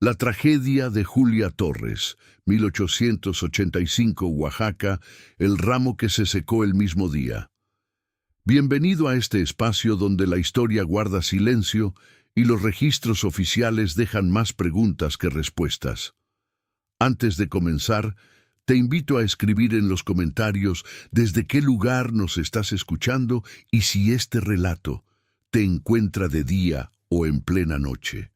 La tragedia de Julia Torres, 1885, Oaxaca, el ramo que se secó el mismo día. Bienvenido a este espacio donde la historia guarda silencio y los registros oficiales dejan más preguntas que respuestas. Antes de comenzar, te invito a escribir en los comentarios desde qué lugar nos estás escuchando y si este relato te encuentra de día o en plena noche.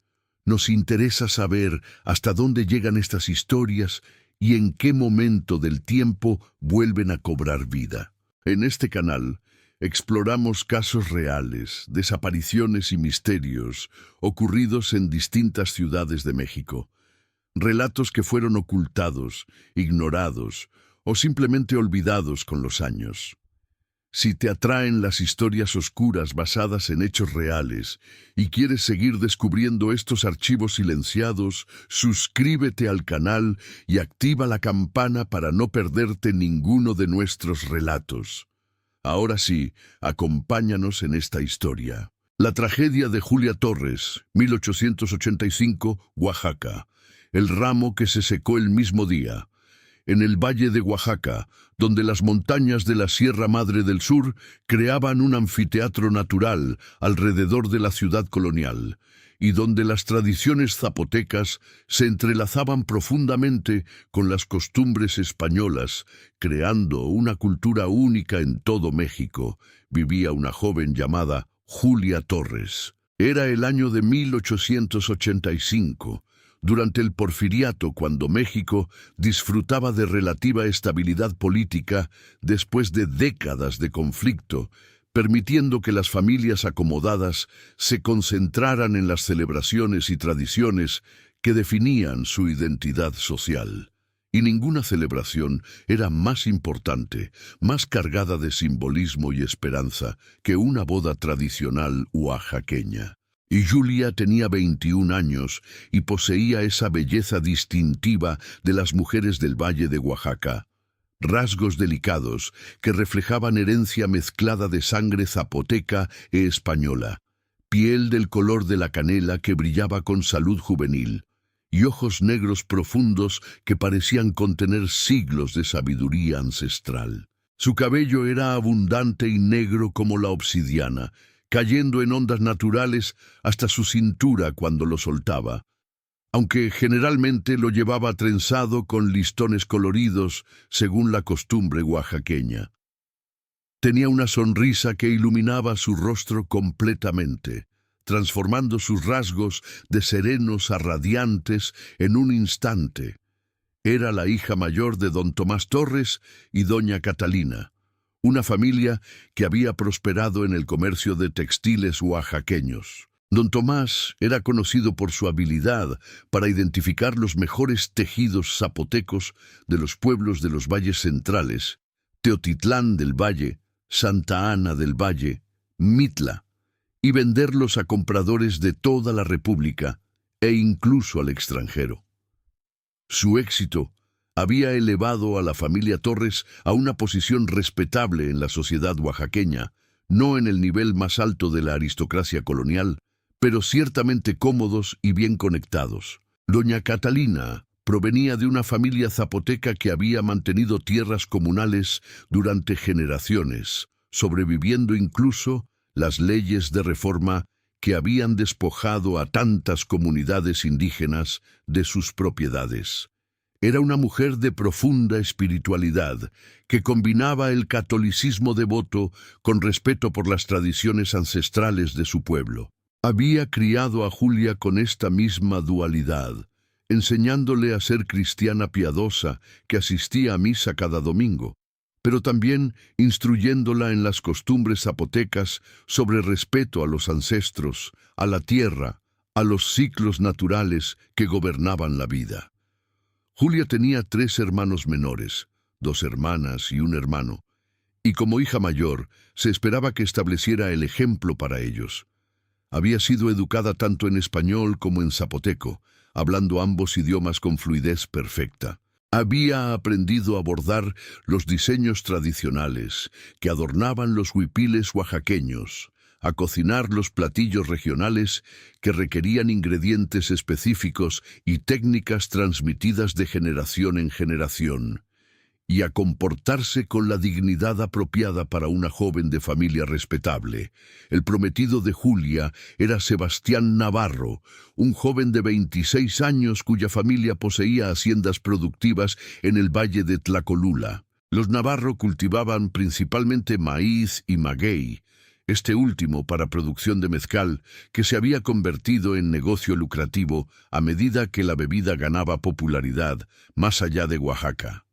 Nos interesa saber hasta dónde llegan estas historias y en qué momento del tiempo vuelven a cobrar vida. En este canal exploramos casos reales, desapariciones y misterios ocurridos en distintas ciudades de México. Relatos que fueron ocultados, ignorados o simplemente olvidados con los años. Si te atraen las historias oscuras basadas en hechos reales y quieres seguir descubriendo estos archivos silenciados, suscríbete al canal y activa la campana para no perderte ninguno de nuestros relatos. Ahora sí, acompáñanos en esta historia. La tragedia de Julia Torres, 1885, Oaxaca. El ramo que se secó el mismo día. En el valle de Oaxaca, donde las montañas de la Sierra Madre del Sur creaban un anfiteatro natural alrededor de la ciudad colonial, y donde las tradiciones zapotecas se entrelazaban profundamente con las costumbres españolas, creando una cultura única en todo México, vivía una joven llamada Julia Torres. Era el año de 1885, durante el Porfiriato, cuando México disfrutaba de relativa estabilidad política después de décadas de conflicto, permitiendo que las familias acomodadas se concentraran en las celebraciones y tradiciones que definían su identidad social. Y ninguna celebración era más importante, más cargada de simbolismo y esperanza que una boda tradicional oaxaqueña. Y Julia tenía 21 años y poseía esa belleza distintiva de las mujeres del Valle de Oaxaca. Rasgos delicados que reflejaban herencia mezclada de sangre zapoteca e española, piel del color de la canela que brillaba con salud juvenil, y ojos negros profundos que parecían contener siglos de sabiduría ancestral. Su cabello era abundante y negro como la obsidiana, cayendo en ondas naturales hasta su cintura cuando lo soltaba, aunque generalmente lo llevaba trenzado con listones coloridos según la costumbre oaxaqueña. Tenía una sonrisa que iluminaba su rostro completamente, transformando sus rasgos de serenos a radiantes en un instante. Era la hija mayor de don Tomás Torres y doña Catalina, una familia que había prosperado en el comercio de textiles oaxaqueños. Don Tomás era conocido por su habilidad para identificar los mejores tejidos zapotecos de los pueblos de los valles centrales, Teotitlán del Valle, Santa Ana del Valle, Mitla, y venderlos a compradores de toda la República e incluso al extranjero. Su éxito había elevado a la familia Torres a una posición respetable en la sociedad oaxaqueña, no en el nivel más alto de la aristocracia colonial, pero ciertamente cómodos y bien conectados. Doña Catalina provenía de una familia zapoteca que había mantenido tierras comunales durante generaciones, sobreviviendo incluso las leyes de reforma que habían despojado a tantas comunidades indígenas de sus propiedades. Era una mujer de profunda espiritualidad, que combinaba el catolicismo devoto con respeto por las tradiciones ancestrales de su pueblo. Había criado a Julia con esta misma dualidad, enseñándole a ser cristiana piadosa que asistía a misa cada domingo, pero también instruyéndola en las costumbres zapotecas sobre respeto a los ancestros, a la tierra, a los ciclos naturales que gobernaban la vida. Julia tenía 3 hermanos menores, 2 hermanas y un hermano, y como hija mayor se esperaba que estableciera el ejemplo para ellos. Había sido educada tanto en español como en zapoteco, hablando ambos idiomas con fluidez perfecta. Había aprendido a bordar los diseños tradicionales que adornaban los huipiles oaxaqueños, a cocinar los platillos regionales que requerían ingredientes específicos y técnicas transmitidas de generación en generación, y a comportarse con la dignidad apropiada para una joven de familia respetable. El prometido de Julia era Sebastián Navarro, un joven de 26 años cuya familia poseía haciendas productivas en el valle de Tlacolula. Los Navarro cultivaban principalmente maíz y maguey, este último para producción de mezcal, que se había convertido en negocio lucrativo a medida que la bebida ganaba popularidad más allá de Oaxaca.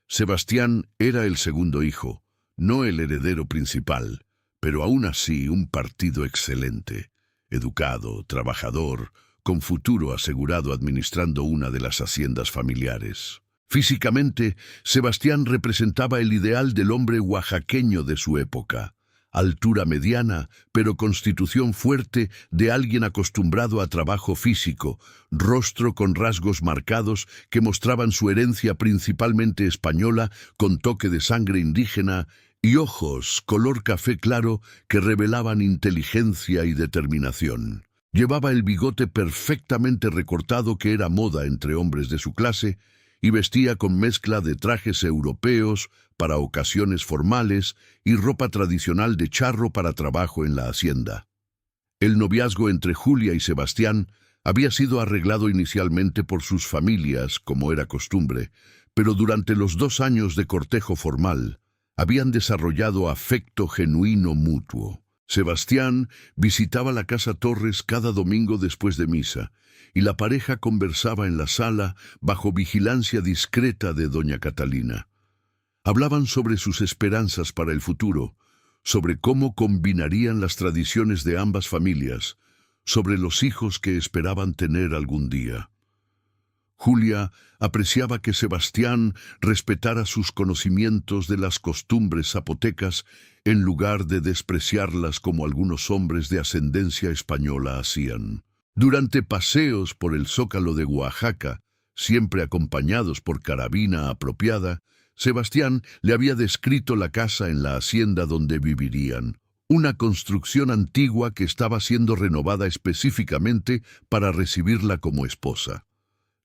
Sebastián era el segundo hijo, no el heredero principal, pero aún así un partido excelente, educado, trabajador, con futuro asegurado administrando una de las haciendas familiares. Físicamente, Sebastián representaba el ideal del hombre oaxaqueño de su época. Altura mediana, pero constitución fuerte de alguien acostumbrado a trabajo físico, rostro con rasgos marcados que mostraban su herencia principalmente española con toque de sangre indígena, y ojos color café claro que revelaban inteligencia y determinación. Llevaba el bigote perfectamente recortado que era moda entre hombres de su clase, y vestía con mezcla de trajes europeos para ocasiones formales y ropa tradicional de charro para trabajo en la hacienda. El noviazgo entre Julia y Sebastián había sido arreglado inicialmente por sus familias, como era costumbre, pero durante los 2 años de cortejo formal habían desarrollado afecto genuino mutuo. Sebastián visitaba la casa Torres cada domingo después de misa, y la pareja conversaba en la sala bajo vigilancia discreta de doña Catalina. Hablaban sobre sus esperanzas para el futuro, sobre cómo combinarían las tradiciones de ambas familias, sobre los hijos que esperaban tener algún día. Julia apreciaba que Sebastián respetara sus conocimientos de las costumbres zapotecas en lugar de despreciarlas como algunos hombres de ascendencia española hacían. Durante paseos por el Zócalo de Oaxaca, siempre acompañados por carabina apropiada, Sebastián le había descrito la casa en la hacienda donde vivirían, una construcción antigua que estaba siendo renovada específicamente para recibirla como esposa.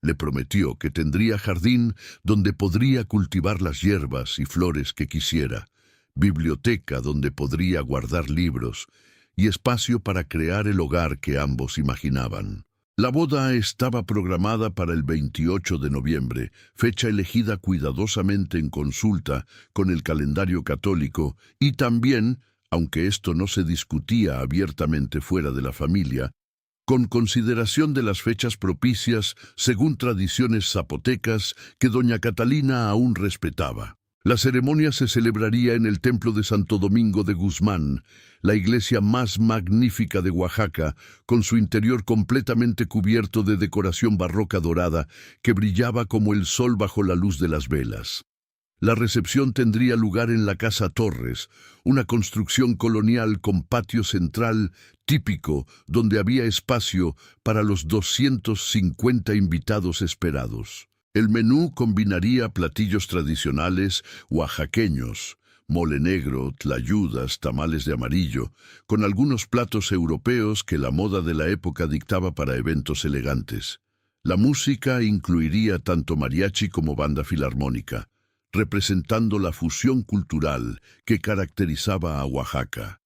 Le prometió que tendría jardín donde podría cultivar las hierbas y flores que quisiera, biblioteca donde podría guardar libros y espacio para crear el hogar que ambos imaginaban. La boda estaba programada para el 28 de noviembre, fecha elegida cuidadosamente en consulta con el calendario católico y también, aunque esto no se discutía abiertamente fuera de la familia, con consideración de las fechas propicias según tradiciones zapotecas que doña Catalina aún respetaba. La ceremonia se celebraría en el templo de Santo Domingo de Guzmán, la iglesia más magnífica de Oaxaca, con su interior completamente cubierto de decoración barroca dorada que brillaba como el sol bajo la luz de las velas. La recepción tendría lugar en la Casa Torres, una construcción colonial con patio central típico donde había espacio para los 250 invitados esperados. El menú combinaría platillos tradicionales oaxaqueños, mole negro, tlayudas, tamales de amarillo, con algunos platos europeos que la moda de la época dictaba para eventos elegantes. La música incluiría tanto mariachi como banda filarmónica, representando la fusión cultural que caracterizaba a Oaxaca.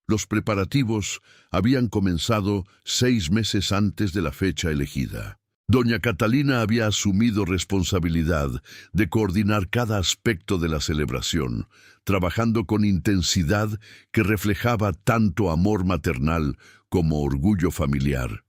Los preparativos habían comenzado 6 meses antes de la fecha elegida. Doña Catalina había asumido responsabilidad de coordinar cada aspecto de la celebración, trabajando con intensidad que reflejaba tanto amor maternal como orgullo familiar.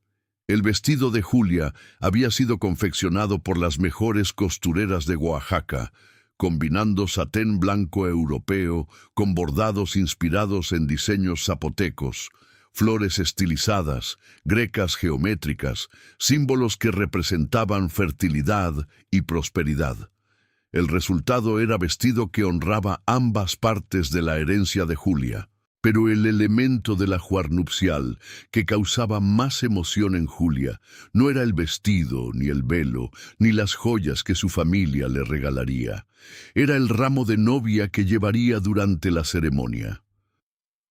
El vestido de Julia había sido confeccionado por las mejores costureras de Oaxaca, combinando satén blanco europeo con bordados inspirados en diseños zapotecos, flores estilizadas, grecas geométricas, símbolos que representaban fertilidad y prosperidad. El resultado era vestido que honraba ambas partes de la herencia de Julia, pero el elemento del ajuar nupcial que causaba más emoción en Julia no era el vestido, ni el velo, ni las joyas que su familia le regalaría. Era el ramo de novia que llevaría durante la ceremonia.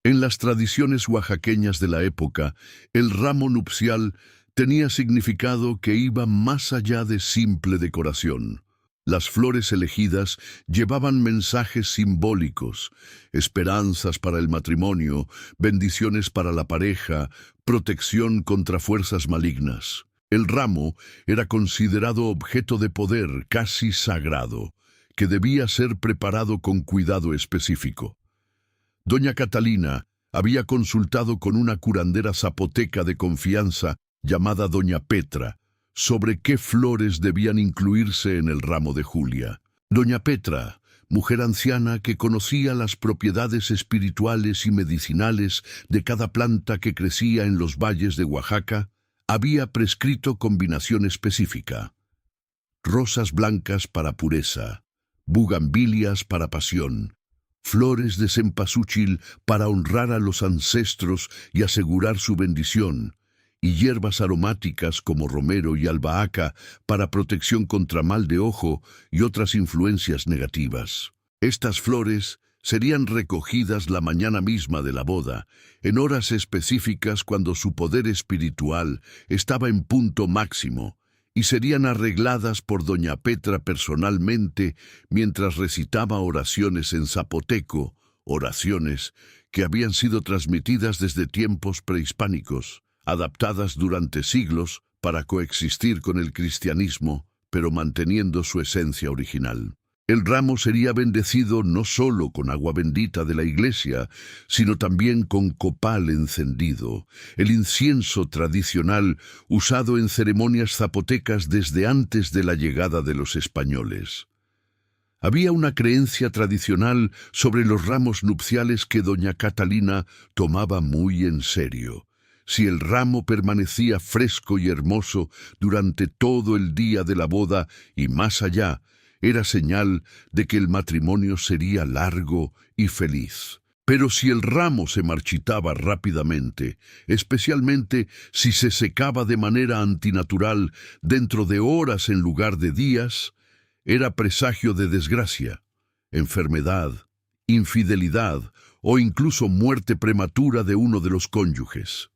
En las tradiciones oaxaqueñas de la época, el ramo nupcial tenía significado que iba más allá de simple decoración. Las flores elegidas llevaban mensajes simbólicos, esperanzas para el matrimonio, bendiciones para la pareja, protección contra fuerzas malignas. El ramo era considerado objeto de poder casi sagrado, que debía ser preparado con cuidado específico. Doña Catalina había consultado con una curandera zapoteca de confianza llamada Doña Petra sobre qué flores debían incluirse en el ramo de Julia. Doña Petra, mujer anciana que conocía las propiedades espirituales y medicinales de cada planta que crecía en los valles de Oaxaca, había prescrito combinación específica: rosas blancas para pureza, bugambilias para pasión, flores de cempasúchil para honrar a los ancestros y asegurar su bendición, y hierbas aromáticas como romero y albahaca para protección contra mal de ojo y otras influencias negativas. Estas flores serían recogidas la mañana misma de la boda, en horas específicas cuando su poder espiritual estaba en punto máximo, y serían arregladas por Doña Petra personalmente mientras recitaba oraciones en zapoteco, oraciones que habían sido transmitidas desde tiempos prehispánicos, adaptadas durante siglos para coexistir con el cristianismo, pero manteniendo su esencia original. El ramo sería bendecido no solo con agua bendita de la iglesia, sino también con copal encendido, el incienso tradicional usado en ceremonias zapotecas desde antes de la llegada de los españoles. Había una creencia tradicional sobre los ramos nupciales que doña Catalina tomaba muy en serio. Si el ramo permanecía fresco y hermoso durante todo el día de la boda y más allá, era señal de que el matrimonio sería largo y feliz. Pero si el ramo se marchitaba rápidamente, especialmente si se secaba de manera antinatural dentro de horas en lugar de días, era presagio de desgracia, enfermedad, infidelidad o incluso muerte prematura de uno de los cónyuges.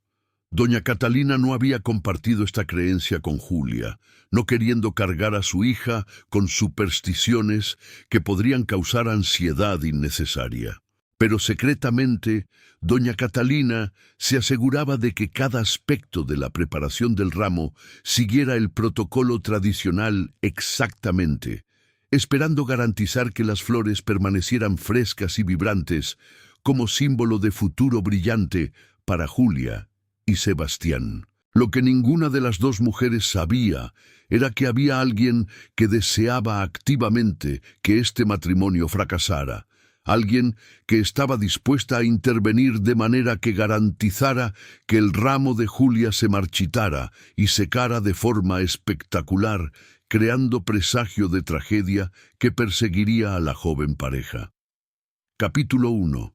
Doña Catalina no había compartido esta creencia con Julia, no queriendo cargar a su hija con supersticiones que podrían causar ansiedad innecesaria. Pero secretamente, doña Catalina se aseguraba de que cada aspecto de la preparación del ramo siguiera el protocolo tradicional exactamente, esperando garantizar que las flores permanecieran frescas y vibrantes como símbolo de futuro brillante para Julia y Sebastián. Lo que ninguna de las dos mujeres sabía era que había alguien que deseaba activamente que este matrimonio fracasara, alguien que estaba dispuesta a intervenir de manera que garantizara que el ramo de Julia se marchitara y secara de forma espectacular, creando presagio de tragedia que perseguiría a la joven pareja. Capítulo 1.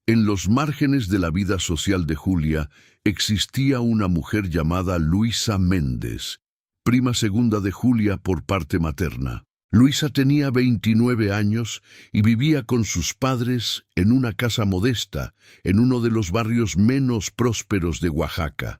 En los márgenes de la vida social de Julia existía una mujer llamada Luisa Méndez, prima segunda de Julia por parte materna. Luisa tenía 29 años y vivía con sus padres en una casa modesta, en uno de los barrios menos prósperos de Oaxaca.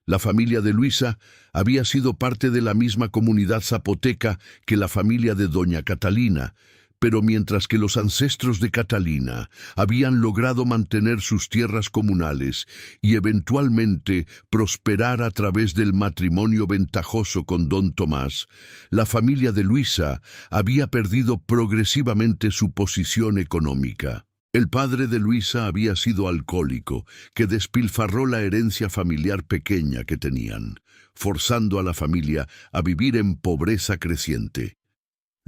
La familia de Luisa había sido parte de la misma comunidad zapoteca que la familia de doña Catalina, pero mientras que los ancestros de Catalina habían logrado mantener sus tierras comunales y eventualmente prosperar a través del matrimonio ventajoso con don Tomás, la familia de Luisa había perdido progresivamente su posición económica. El padre de Luisa había sido alcohólico, que despilfarró la herencia familiar pequeña que tenían, forzando a la familia a vivir en pobreza creciente.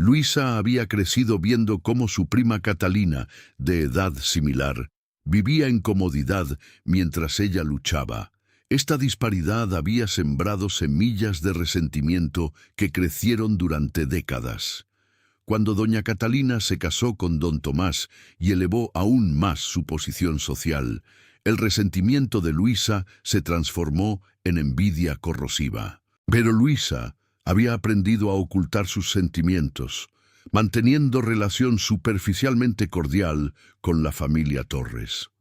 Luisa había crecido viendo cómo su prima Catalina, de edad similar, vivía en comodidad mientras ella luchaba. Esta disparidad había sembrado semillas de resentimiento que crecieron durante décadas. Cuando doña Catalina se casó con don Tomás y elevó aún más su posición social, el resentimiento de Luisa se transformó en envidia corrosiva. Pero Luisa había aprendido a ocultar sus sentimientos, manteniendo relación superficialmente cordial con la familia Torres.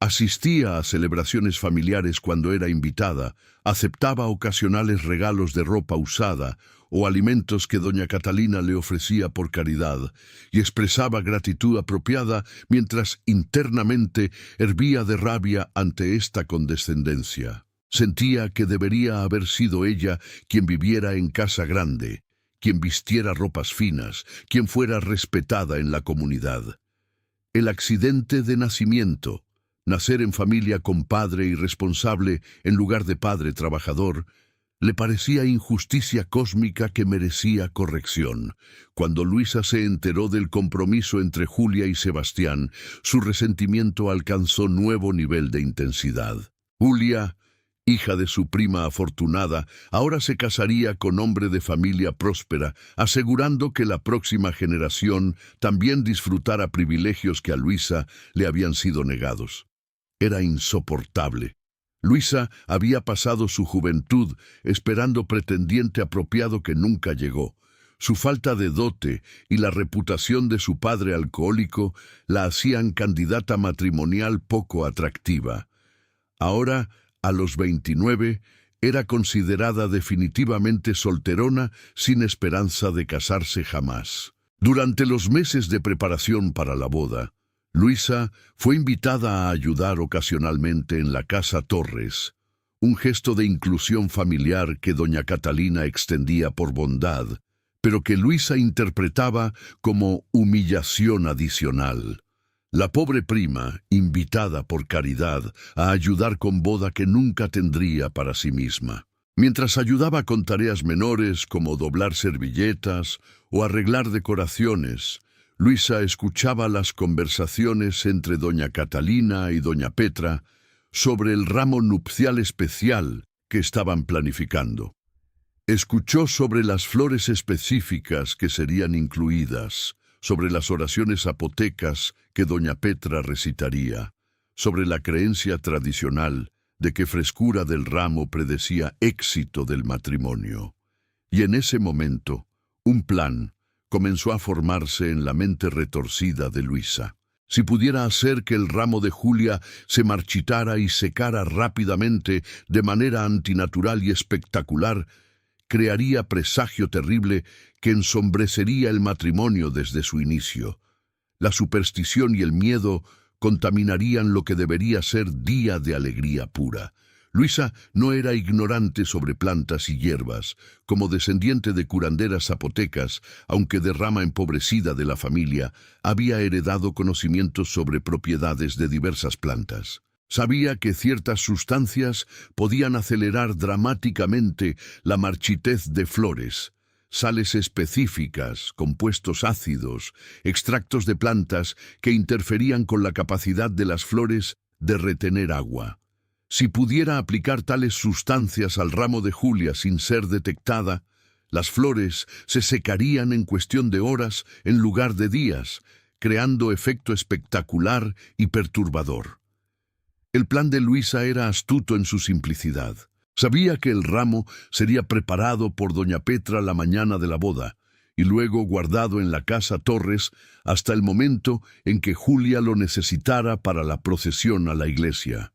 Asistía a celebraciones familiares cuando era invitada, aceptaba ocasionales regalos de ropa usada o alimentos que doña Catalina le ofrecía por caridad, y expresaba gratitud apropiada mientras internamente hervía de rabia ante esta condescendencia. Sentía que debería haber sido ella quien viviera en casa grande, quien vistiera ropas finas, quien fuera respetada en la comunidad. El accidente de nacimiento, nacer en familia con padre irresponsable en lugar de padre trabajador, le parecía injusticia cósmica que merecía corrección. Cuando Luisa se enteró del compromiso entre Julia y Sebastián, su resentimiento alcanzó nuevo nivel de intensidad. Julia, hija de su prima afortunada, ahora se casaría con hombre de familia próspera, asegurando que la próxima generación también disfrutara privilegios que a Luisa le habían sido negados. Era insoportable. Luisa había pasado su juventud esperando pretendiente apropiado que nunca llegó. Su falta de dote y la reputación de su padre alcohólico la hacían candidata matrimonial poco atractiva. Ahora, a los 29, era considerada definitivamente solterona sin esperanza de casarse jamás. Durante los meses de preparación para la boda, Luisa fue invitada a ayudar ocasionalmente en la casa Torres, un gesto de inclusión familiar que doña Catalina extendía por bondad, pero que Luisa interpretaba como humillación adicional. La pobre prima, invitada por caridad a ayudar con boda que nunca tendría para sí misma. Mientras ayudaba con tareas menores como doblar servilletas o arreglar decoraciones, Luisa escuchaba las conversaciones entre doña Catalina y doña Petra sobre el ramo nupcial especial que estaban planificando. Escuchó sobre las flores específicas que serían incluidas, sobre las oraciones zapotecas que doña Petra recitaría, sobre la creencia tradicional de que frescura del ramo predecía éxito del matrimonio. Y en ese momento, un plan comenzó a formarse en la mente retorcida de Luisa. Si pudiera hacer que el ramo de Julia se marchitara y secara rápidamente de manera antinatural y espectacular, crearía presagio terrible que ensombrecería el matrimonio desde su inicio. La superstición y el miedo contaminarían lo que debería ser día de alegría pura. Luisa no era ignorante sobre plantas y hierbas. Como descendiente de curanderas zapotecas, aunque de rama empobrecida de la familia, había heredado conocimientos sobre propiedades de diversas plantas. Sabía que ciertas sustancias podían acelerar dramáticamente la marchitez de flores. Sales específicas, compuestos ácidos, extractos de plantas que interferían con la capacidad de las flores de retener agua. Si pudiera aplicar tales sustancias al ramo de Julia sin ser detectada, las flores se secarían en cuestión de horas en lugar de días, creando efecto espectacular y perturbador. El plan de Luisa era astuto en su simplicidad. Sabía que el ramo sería preparado por doña Petra la mañana de la boda y luego guardado en la casa Torres hasta el momento en que Julia lo necesitara para la procesión a la iglesia.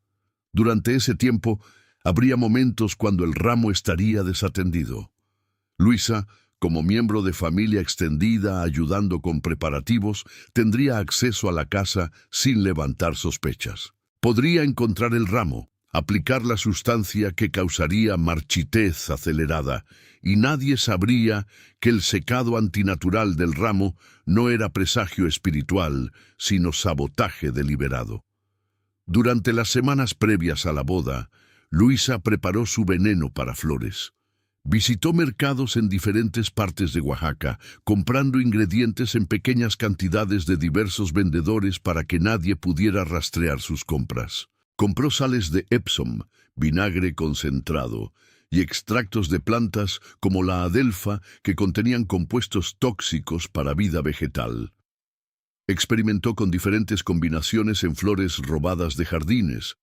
Durante ese tiempo, habría momentos cuando el ramo estaría desatendido. Luisa, como miembro de familia extendida ayudando con preparativos, tendría acceso a la casa sin levantar sospechas. Podría encontrar el ramo, aplicar la sustancia que causaría marchitez acelerada, y nadie sabría que el secado antinatural del ramo no era presagio espiritual, sino sabotaje deliberado. Durante las semanas previas a la boda, Luisa preparó su veneno para flores. Visitó mercados en diferentes partes de Oaxaca, comprando ingredientes en pequeñas cantidades de diversos vendedores para que nadie pudiera rastrear sus compras. Compró sales de Epsom, vinagre concentrado, y extractos de plantas como la adelfa que contenían compuestos tóxicos para vida vegetal. Experimentó con diferentes combinaciones en flores robadas de jardines,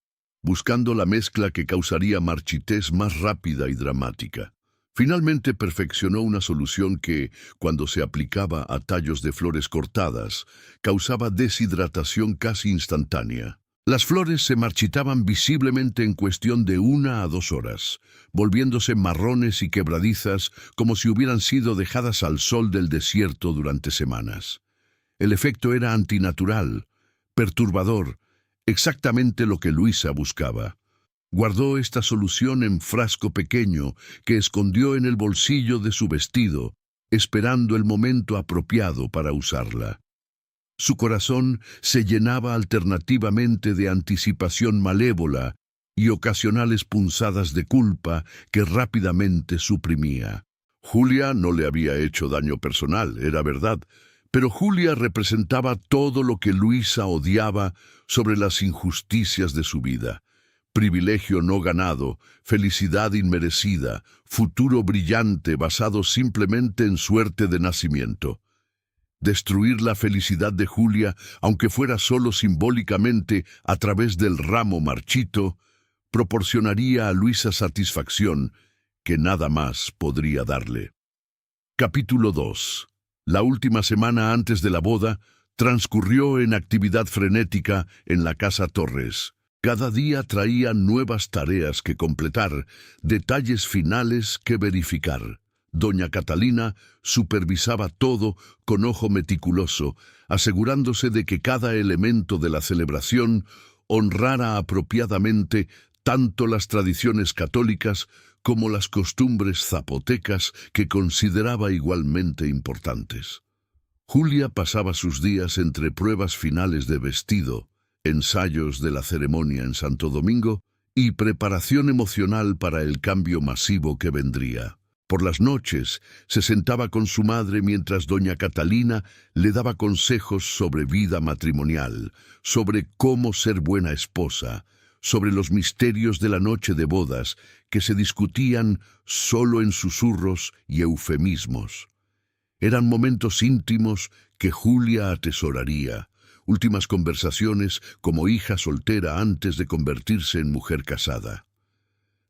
buscando la mezcla que causaría marchitez más rápida y dramática. Finalmente perfeccionó una solución que, cuando se aplicaba a tallos de flores cortadas, causaba deshidratación casi instantánea. Las flores se marchitaban visiblemente en cuestión de 1 a 2 horas, volviéndose marrones y quebradizas como si hubieran sido dejadas al sol del desierto durante semanas. El efecto era antinatural, perturbador, exactamente lo que Luisa buscaba. Guardó esta solución en frasco pequeño que escondió en el bolsillo de su vestido, esperando el momento apropiado para usarla. Su corazón se llenaba alternativamente de anticipación malévola y ocasionales punzadas de culpa que rápidamente suprimía. Julia no le había hecho daño personal, era verdad, pero Julia representaba todo lo que Luisa odiaba sobre las injusticias de su vida. Privilegio no ganado, felicidad inmerecida, futuro brillante basado simplemente en suerte de nacimiento. Destruir la felicidad de Julia, aunque fuera solo simbólicamente a través del ramo marchito, proporcionaría a Luisa satisfacción que nada más podría darle. Capítulo 2. La última semana antes de la boda transcurrió en actividad frenética en la casa Torres. Cada día traía nuevas tareas que completar, detalles finales que verificar. Doña Catalina supervisaba todo con ojo meticuloso, asegurándose de que cada elemento de la celebración honrara apropiadamente tanto las tradiciones católicas como las costumbres zapotecas que consideraba igualmente importantes. Julia pasaba sus días entre pruebas finales de vestido, ensayos de la ceremonia en Santo Domingo y preparación emocional para el cambio masivo que vendría. Por las noches se sentaba con su madre mientras doña Catalina le daba consejos sobre vida matrimonial, sobre cómo ser buena esposa, sobre los misterios de la noche de bodas que se discutían solo en susurros y eufemismos. Eran momentos íntimos que Julia atesoraría, últimas conversaciones como hija soltera antes de convertirse en mujer casada.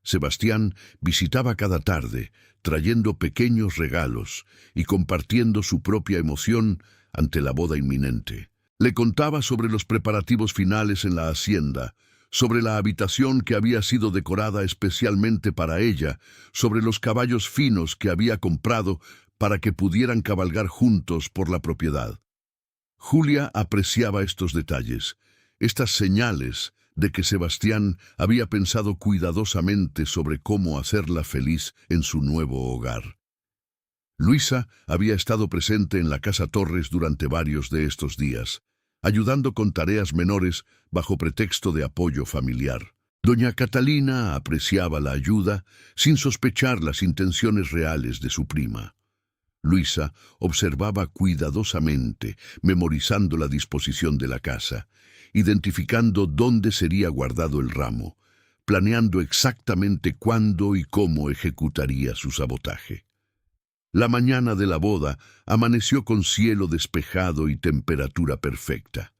Sebastián visitaba cada tarde, trayendo pequeños regalos y compartiendo su propia emoción ante la boda inminente. Le contaba sobre los preparativos finales en la hacienda, sobre la habitación que había sido decorada especialmente para ella, sobre los caballos finos que había comprado para que pudieran cabalgar juntos por la propiedad. Julia apreciaba estos detalles, estas señales de que Sebastián había pensado cuidadosamente sobre cómo hacerla feliz en su nuevo hogar. Luisa había estado presente en la casa Torres durante varios de estos días, ayudando con tareas menores bajo pretexto de apoyo familiar. Doña Catalina apreciaba la ayuda sin sospechar las intenciones reales de su prima. Luisa observaba cuidadosamente, memorizando la disposición de la casa, identificando dónde sería guardado el ramo, planeando exactamente cuándo y cómo ejecutaría su sabotaje. La mañana de la boda amaneció con cielo despejado y temperatura perfecta,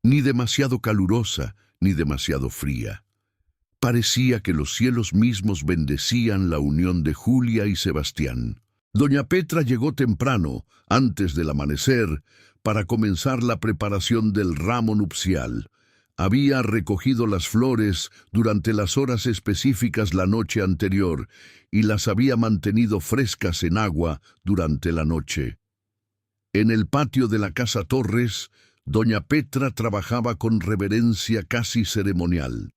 ni demasiado calurosa ni demasiado fría. Parecía que los cielos mismos bendecían la unión de Julia y Sebastián. Doña Petra llegó temprano, antes del amanecer, para comenzar la preparación del ramo nupcial. Había recogido las flores durante las horas específicas la noche anterior y las había mantenido frescas en agua durante la noche. En el patio de la casa Torres, doña Petra trabajaba con reverencia casi ceremonial.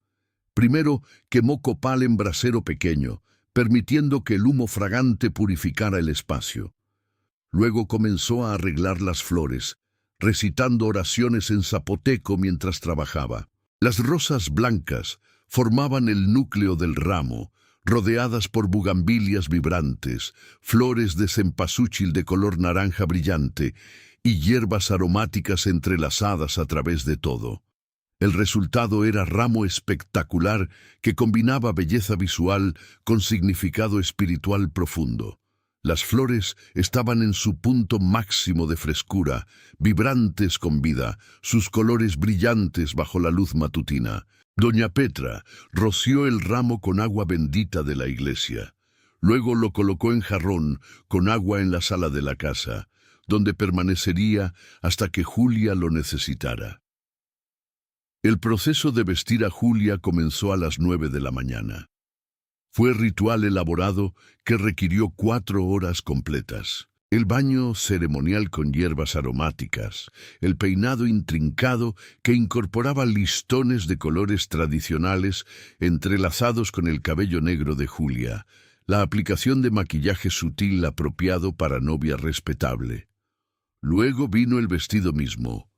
Primero quemó copal en brasero pequeño, permitiendo que el humo fragante purificara el espacio. Luego comenzó a arreglar las flores, recitando oraciones en zapoteco mientras trabajaba. Las rosas blancas formaban el núcleo del ramo, rodeadas por bugambilias vibrantes, flores de cempasúchil de color naranja brillante y hierbas aromáticas entrelazadas a través de todo. El resultado era ramo espectacular que combinaba belleza visual con significado espiritual profundo. Las flores estaban en su punto máximo de frescura, vibrantes con vida, sus colores brillantes bajo la luz matutina. Doña Petra roció el ramo con agua bendita de la iglesia. Luego lo colocó en jarrón con agua en la sala de la casa, donde permanecería hasta que Julia lo necesitara. El proceso de vestir a Julia comenzó a las 9 de la mañana. Fue ritual elaborado que requirió 4 horas completas. El baño ceremonial con hierbas aromáticas, el peinado intrincado que incorporaba listones de colores tradicionales entrelazados con el cabello negro de Julia, la aplicación de maquillaje sutil apropiado para novia respetable. Luego vino el vestido mismo,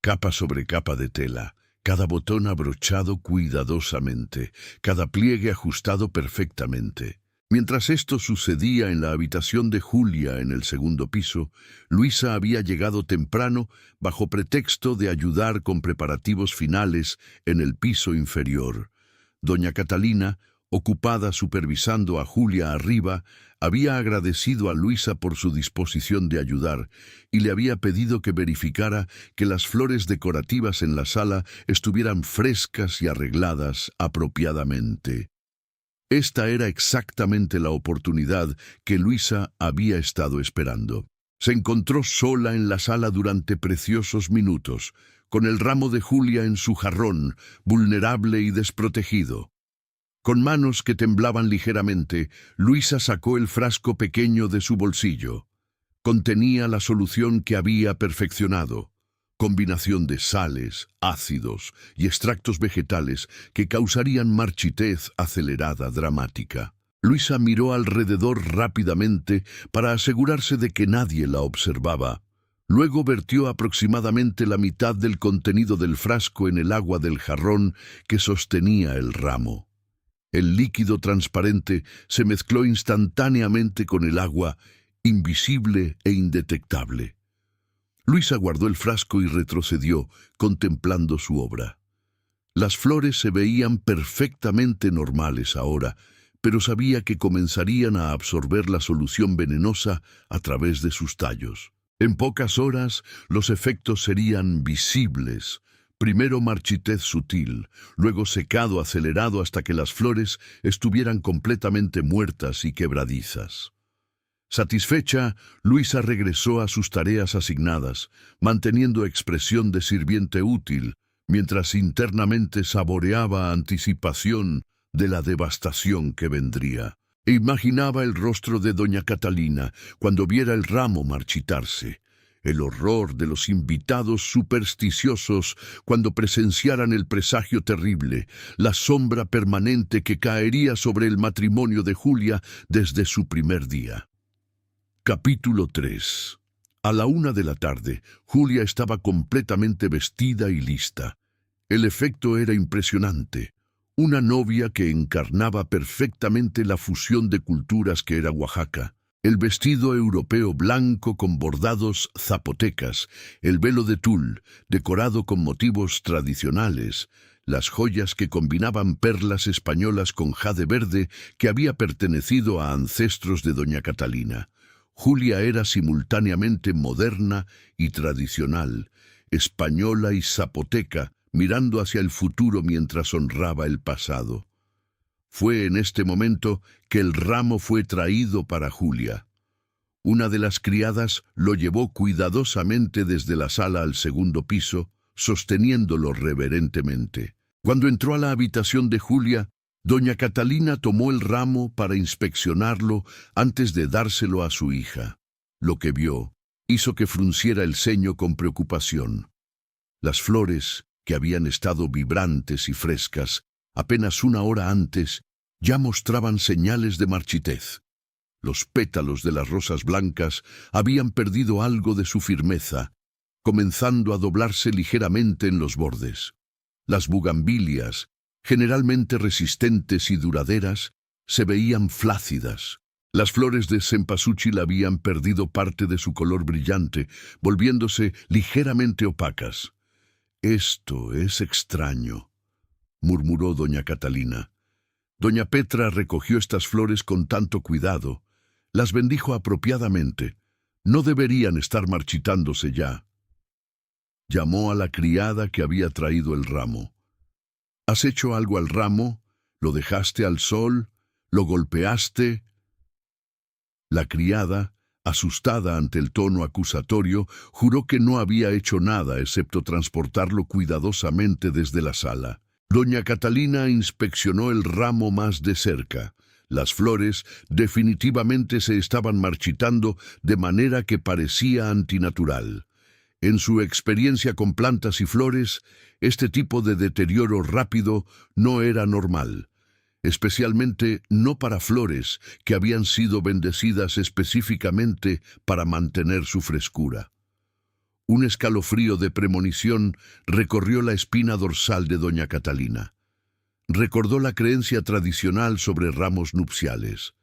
capa sobre capa de tela, cada botón abrochado cuidadosamente, cada pliegue ajustado perfectamente. Mientras esto sucedía en la habitación de Julia en el segundo piso, Luisa había llegado temprano bajo pretexto de ayudar con preparativos finales en el piso inferior. Doña Catalina, ocupada supervisando a Julia arriba, había agradecido a Luisa por su disposición de ayudar y le había pedido que verificara que las flores decorativas en la sala estuvieran frescas y arregladas apropiadamente. Esta era exactamente la oportunidad que Luisa había estado esperando. Se encontró sola en la sala durante preciosos minutos, con el ramo de Julia en su jarrón, vulnerable y desprotegido. Con manos que temblaban ligeramente, Luisa sacó el frasco pequeño de su bolsillo. Contenía la solución que había perfeccionado, combinación de sales, ácidos y extractos vegetales que causarían marchitez acelerada dramática. Luisa miró alrededor rápidamente para asegurarse de que nadie la observaba. Luego vertió aproximadamente la mitad del contenido del frasco en el agua del jarrón que sostenía el ramo. El líquido transparente se mezcló instantáneamente con el agua, invisible e indetectable. Luisa guardó el frasco y retrocedió, contemplando su obra. Las flores se veían perfectamente normales ahora, pero sabía que comenzarían a absorber la solución venenosa a través de sus tallos. En pocas horas, los efectos serían visibles. Primero marchitez sutil, luego secado acelerado hasta que las flores estuvieran completamente muertas y quebradizas. Satisfecha, Luisa regresó a sus tareas asignadas, manteniendo expresión de sirviente útil, mientras internamente saboreaba anticipación de la devastación que vendría. E imaginaba el rostro de doña Catalina cuando viera el ramo marchitarse. El horror de los invitados supersticiosos cuando presenciaran el presagio terrible, la sombra permanente que caería sobre el matrimonio de Julia desde su primer día. Capítulo 3. A la 1 de la tarde, Julia estaba completamente vestida y lista. El efecto era impresionante. Una novia que encarnaba perfectamente la fusión de culturas que era Oaxaca. El vestido europeo blanco con bordados zapotecas, el velo de tul, decorado con motivos tradicionales, las joyas que combinaban perlas españolas con jade verde que había pertenecido a ancestros de doña Catalina. Julia era simultáneamente moderna y tradicional, española y zapoteca, mirando hacia el futuro mientras honraba el pasado. Fue en este momento que el ramo fue traído para Julia. Una de las criadas lo llevó cuidadosamente desde la sala al segundo piso, sosteniéndolo reverentemente. Cuando entró a la habitación de Julia, doña Catalina tomó el ramo para inspeccionarlo antes de dárselo a su hija. Lo que vio hizo que frunciera el ceño con preocupación. Las flores, que habían estado vibrantes y frescas, apenas una hora antes, ya mostraban señales de marchitez. Los pétalos de las rosas blancas habían perdido algo de su firmeza, comenzando a doblarse ligeramente en los bordes. Las bugambilias, generalmente resistentes y duraderas, se veían flácidas. Las flores de cempasúchil habían perdido parte de su color brillante, volviéndose ligeramente opacas. «Esto es extraño», murmuró doña Catalina. Doña Petra recogió estas flores con tanto cuidado, las bendijo apropiadamente. No deberían estar marchitándose ya. Llamó a la criada que había traído el ramo. ¿Has hecho algo al ramo? ¿Lo dejaste al sol? ¿Lo golpeaste? La criada, Asustada ante el tono acusatorio, juró que no había hecho nada excepto transportarlo cuidadosamente desde la sala. Doña Catalina inspeccionó el ramo más de cerca. Las flores definitivamente se estaban marchitando de manera que parecía antinatural. En su experiencia con plantas y flores, este tipo de deterioro rápido no era normal, especialmente no para flores que habían sido bendecidas específicamente para mantener su frescura. Un escalofrío de premonición recorrió la espina dorsal de doña Catalina. Recordó la creencia tradicional sobre ramos nupciales,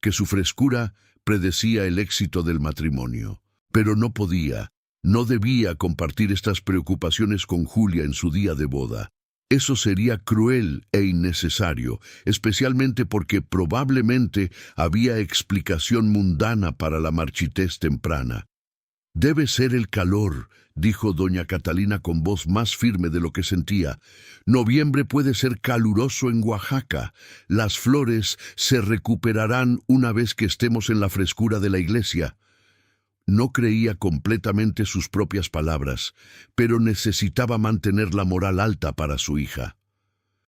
que su frescura predecía el éxito del matrimonio, pero no debía compartir estas preocupaciones con Julia en su día de boda. Eso sería cruel e innecesario, especialmente porque probablemente había explicación mundana para la marchitez temprana. «Debe ser el calor», dijo doña Catalina con voz más firme de lo que sentía. «Noviembre puede ser caluroso en Oaxaca. Las flores se recuperarán una vez que estemos en la frescura de la iglesia». No creía completamente sus propias palabras, pero necesitaba mantener la moral alta para su hija.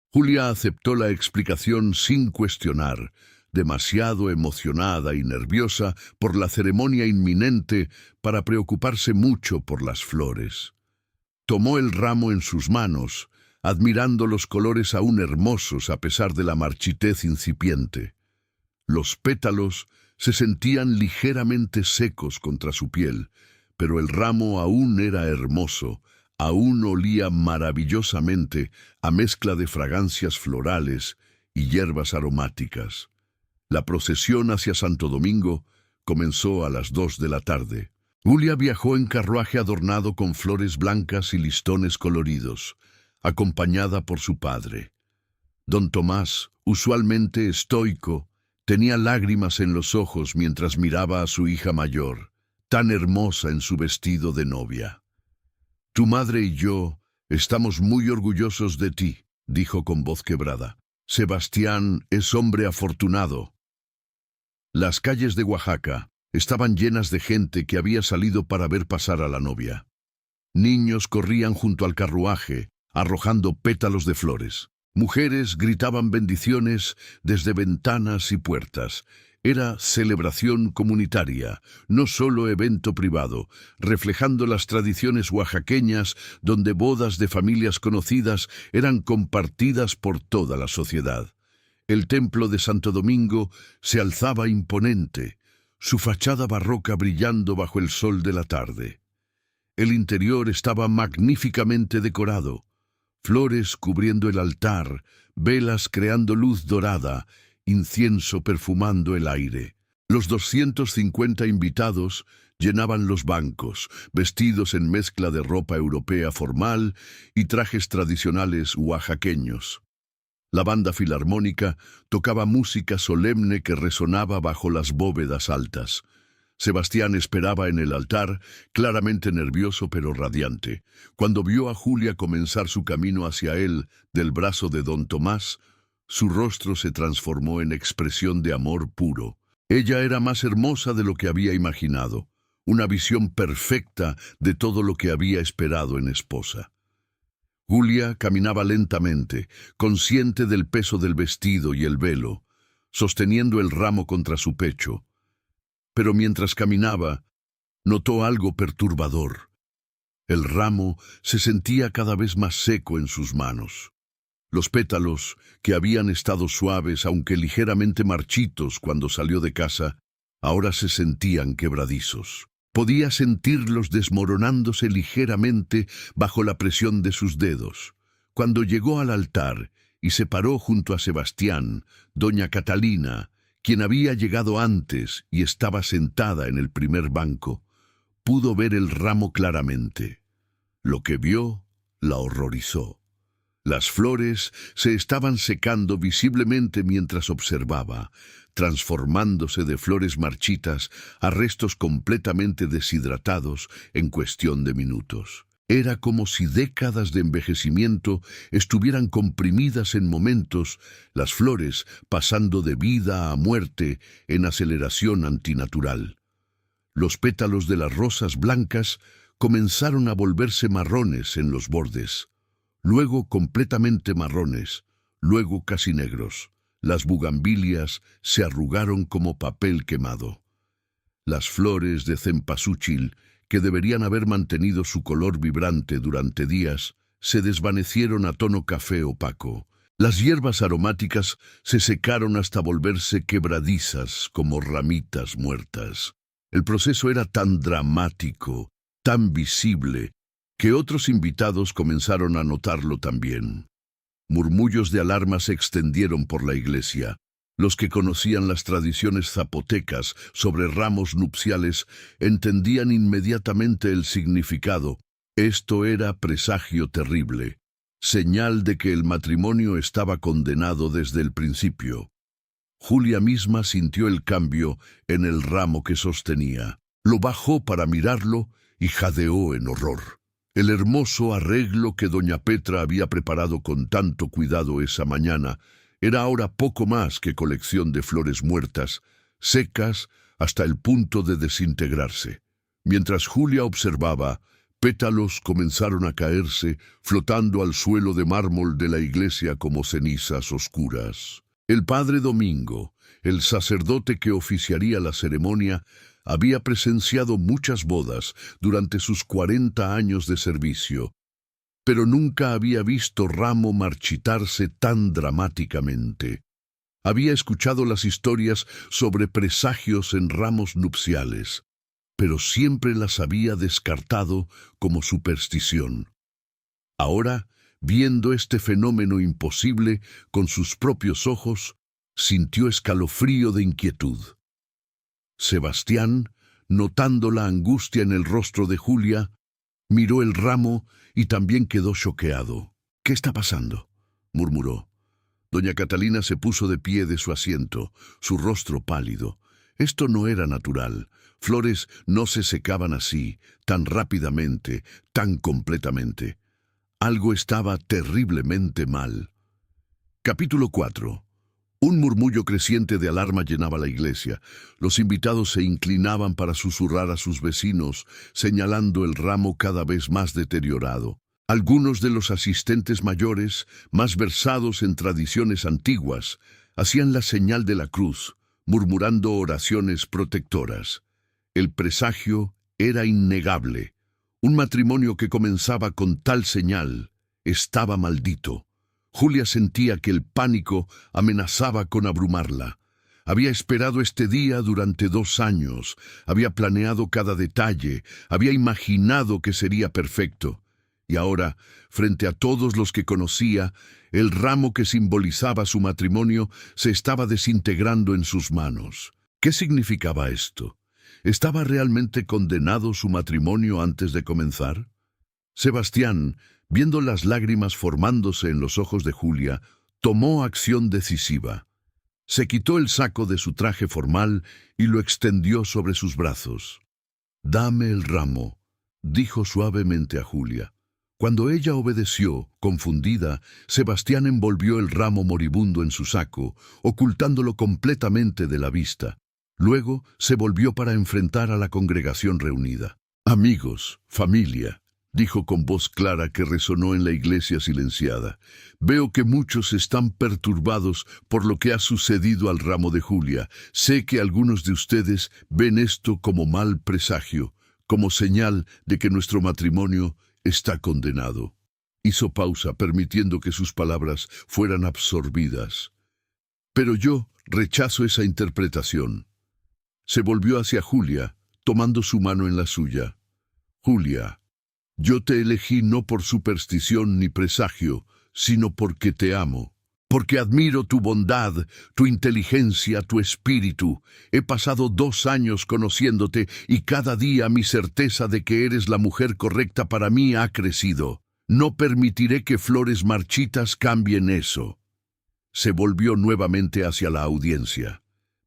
Julia aceptó la explicación sin cuestionar, demasiado emocionada y nerviosa por la ceremonia inminente para preocuparse mucho por las flores. Tomó el ramo en sus manos, admirando los colores aún hermosos a pesar de la marchitez incipiente. Los pétalos se sentían ligeramente secos contra su piel, pero el ramo aún era hermoso, aún olía maravillosamente a mezcla de fragancias florales y hierbas aromáticas. La procesión hacia Santo Domingo comenzó a las 2 de la tarde. Julia viajó en carruaje adornado con flores blancas y listones coloridos, acompañada por su padre. Don Tomás, usualmente estoico, tenía lágrimas en los ojos mientras miraba a su hija mayor, tan hermosa en su vestido de novia. «Tu madre y yo estamos muy orgullosos de ti», dijo con voz quebrada. «Sebastián es hombre afortunado». Las calles de Oaxaca estaban llenas de gente que había salido para ver pasar a la novia. Niños corrían junto al carruaje, arrojando pétalos de flores. Mujeres gritaban bendiciones desde ventanas y puertas. Era celebración comunitaria, no solo evento privado, reflejando las tradiciones oaxaqueñas donde bodas de familias conocidas eran compartidas por toda la sociedad. El templo de Santo Domingo se alzaba imponente, su fachada barroca brillando bajo el sol de la tarde. El interior estaba magníficamente decorado. Flores cubriendo el altar, velas creando luz dorada, incienso perfumando el aire. Los 250 invitados llenaban los bancos, vestidos en mezcla de ropa europea formal y trajes tradicionales oaxaqueños. La banda filarmónica tocaba música solemne que resonaba bajo las bóvedas altas. Sebastián esperaba en el altar, claramente nervioso pero radiante. Cuando vio a Julia comenzar su camino hacia él del brazo de don Tomás, su rostro se transformó en expresión de amor puro. Ella era más hermosa de lo que había imaginado, una visión perfecta de todo lo que había esperado en esposa. Julia caminaba lentamente, consciente del peso del vestido y el velo, sosteniendo el ramo contra su pecho. Pero mientras caminaba, notó algo perturbador. El ramo se sentía cada vez más seco en sus manos. Los pétalos, que habían estado suaves aunque ligeramente marchitos cuando salió de casa, ahora se sentían quebradizos. Podía sentirlos desmoronándose ligeramente bajo la presión de sus dedos. Cuando llegó al altar y se paró junto a Sebastián, doña Catalina, quien había llegado antes y estaba sentada en el primer banco, pudo ver el ramo claramente. Lo que vio la horrorizó. Las flores se estaban secando visiblemente mientras observaba, transformándose de flores marchitas a restos completamente deshidratados en cuestión de minutos. Era como si décadas de envejecimiento estuvieran comprimidas en momentos, las flores pasando de vida a muerte en aceleración antinatural. Los pétalos de las rosas blancas comenzaron a volverse marrones en los bordes, luego completamente marrones, luego casi negros. Las bugambilias se arrugaron como papel quemado. Las flores de cempasúchil, que deberían haber mantenido su color vibrante durante días, se desvanecieron a tono café opaco. Las hierbas aromáticas se secaron hasta volverse quebradizas como ramitas muertas. El proceso era tan dramático, tan visible, que otros invitados comenzaron a notarlo también. Murmullos de alarma se extendieron por la iglesia. Los que conocían las tradiciones zapotecas sobre ramos nupciales entendían inmediatamente el significado. Esto era presagio terrible, señal de que el matrimonio estaba condenado desde el principio. Julia misma sintió el cambio en el ramo que sostenía. Lo bajó para mirarlo y jadeó en horror. El hermoso arreglo que doña Petra había preparado con tanto cuidado esa mañana era ahora poco más que colección de flores muertas, secas hasta el punto de desintegrarse. Mientras Julia observaba, pétalos comenzaron a caerse, flotando al suelo de mármol de la iglesia como cenizas oscuras. El padre Domingo, el sacerdote que oficiaría la ceremonia, había presenciado muchas bodas durante sus 40 años de servicio, pero nunca había visto ramo marchitarse tan dramáticamente. Había escuchado las historias sobre presagios en ramos nupciales, pero siempre las había descartado como superstición. Ahora, viendo este fenómeno imposible con sus propios ojos, sintió escalofrío de inquietud. Sebastián, notando la angustia en el rostro de Julia, miró el ramo y también quedó choqueado. «¿Qué está pasando?», murmuró. Doña Catalina se puso de pie de su asiento, su rostro pálido. Esto no era natural. Flores no se secaban así, tan rápidamente, tan completamente. Algo estaba terriblemente mal. Capítulo 4. Un murmullo creciente de alarma llenaba la iglesia. Los invitados se inclinaban para susurrar a sus vecinos, señalando el ramo cada vez más deteriorado. Algunos de los asistentes mayores, más versados en tradiciones antiguas, hacían la señal de la cruz, murmurando oraciones protectoras. El presagio era innegable. Un matrimonio que comenzaba con tal señal estaba maldito. Julia sentía que el pánico amenazaba con abrumarla. Había esperado este día durante 2 años, había planeado cada detalle, había imaginado que sería perfecto. Y ahora, frente a todos los que conocía, el ramo que simbolizaba su matrimonio se estaba desintegrando en sus manos. ¿Qué significaba esto? ¿Estaba realmente condenado su matrimonio antes de comenzar? Sebastián, viendo las lágrimas formándose en los ojos de Julia, tomó acción decisiva. Se quitó el saco de su traje formal y lo extendió sobre sus brazos. «Dame el ramo», dijo suavemente a Julia. Cuando ella obedeció, confundida, Sebastián envolvió el ramo moribundo en su saco, ocultándolo completamente de la vista. Luego se volvió para enfrentar a la congregación reunida. «Amigos, familia», dijo con voz clara que resonó en la iglesia silenciada. «Veo que muchos están perturbados por lo que ha sucedido al ramo de Julia. Sé que algunos de ustedes ven esto como mal presagio, como señal de que nuestro matrimonio está condenado». Hizo pausa, permitiendo que sus palabras fueran absorbidas. «Pero yo rechazo esa interpretación». Se volvió hacia Julia, tomando su mano en la suya. «Julia, yo te elegí no por superstición ni presagio, sino porque te amo. Porque admiro tu bondad, tu inteligencia, tu espíritu. He pasado 2 años conociéndote y cada día mi certeza de que eres la mujer correcta para mí ha crecido. No permitiré que flores marchitas cambien eso». Se volvió nuevamente hacia la audiencia.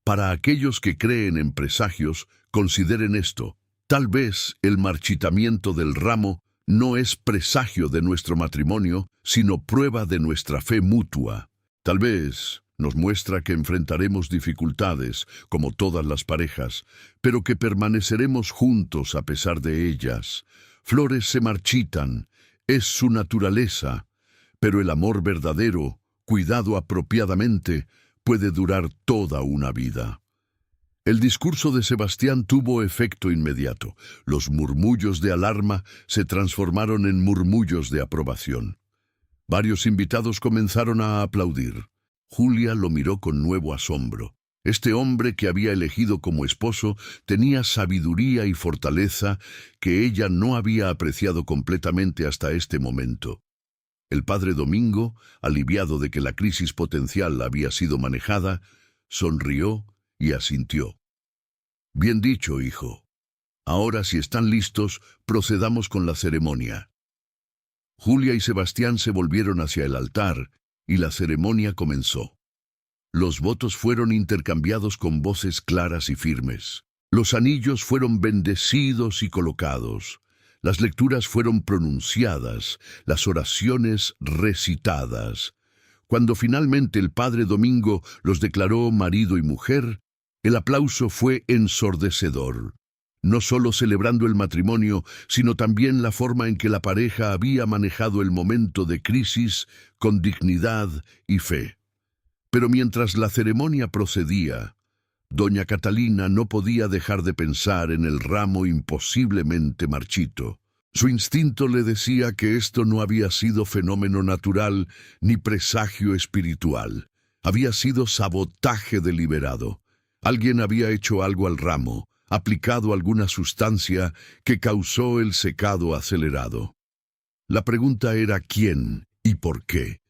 «Para aquellos que creen en presagios, consideren esto. Tal vez el marchitamiento del ramo no es presagio de nuestro matrimonio, sino prueba de nuestra fe mutua. Tal vez Nos muestra que enfrentaremos dificultades, como todas las parejas, pero que permaneceremos juntos a pesar de ellas. Flores se marchitan, es su naturaleza, pero el amor verdadero, cuidado apropiadamente, puede durar toda una vida. El discurso de Sebastián tuvo efecto inmediato. Los murmullos de alarma se transformaron en murmullos de aprobación. Varios invitados comenzaron a aplaudir. Julia lo miró con nuevo asombro. Este hombre que había elegido como esposo tenía sabiduría y fortaleza que ella no había apreciado completamente hasta este momento. El padre Domingo, aliviado de que la crisis potencial había sido manejada, sonrió y asintió. Bien dicho, hijo. Ahora, si están listos, procedamos con la ceremonia. Julia y Sebastián se volvieron hacia el altar y la ceremonia comenzó. Los votos fueron intercambiados con voces claras y firmes. Los anillos fueron bendecidos y colocados. Las lecturas fueron pronunciadas, las oraciones recitadas. Cuando finalmente el padre Domingo los declaró marido y mujer, el aplauso fue ensordecedor. No solo celebrando el matrimonio, sino también la forma en que la pareja había manejado el momento de crisis con dignidad y fe. Pero mientras la ceremonia procedía, doña Catalina no podía dejar de pensar en el ramo imposiblemente marchito. Su instinto le decía que esto no había sido fenómeno natural ni presagio espiritual. Había sido sabotaje deliberado. Alguien había hecho algo al ramo, aplicado alguna sustancia que causó el secado acelerado. La pregunta era quién y por qué.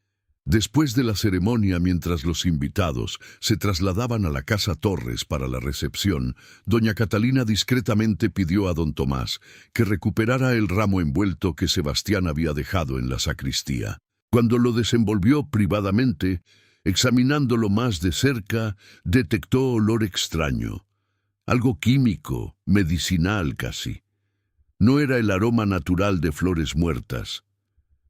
Después de la ceremonia, mientras los invitados se trasladaban a la casa Torres para la recepción, doña Catalina discretamente pidió a don Tomás que recuperara el ramo envuelto que Sebastián había dejado en la sacristía. Cuando lo desenvolvió privadamente, examinándolo más de cerca, detectó olor extraño. Algo químico, medicinal casi. No era el aroma natural de flores muertas.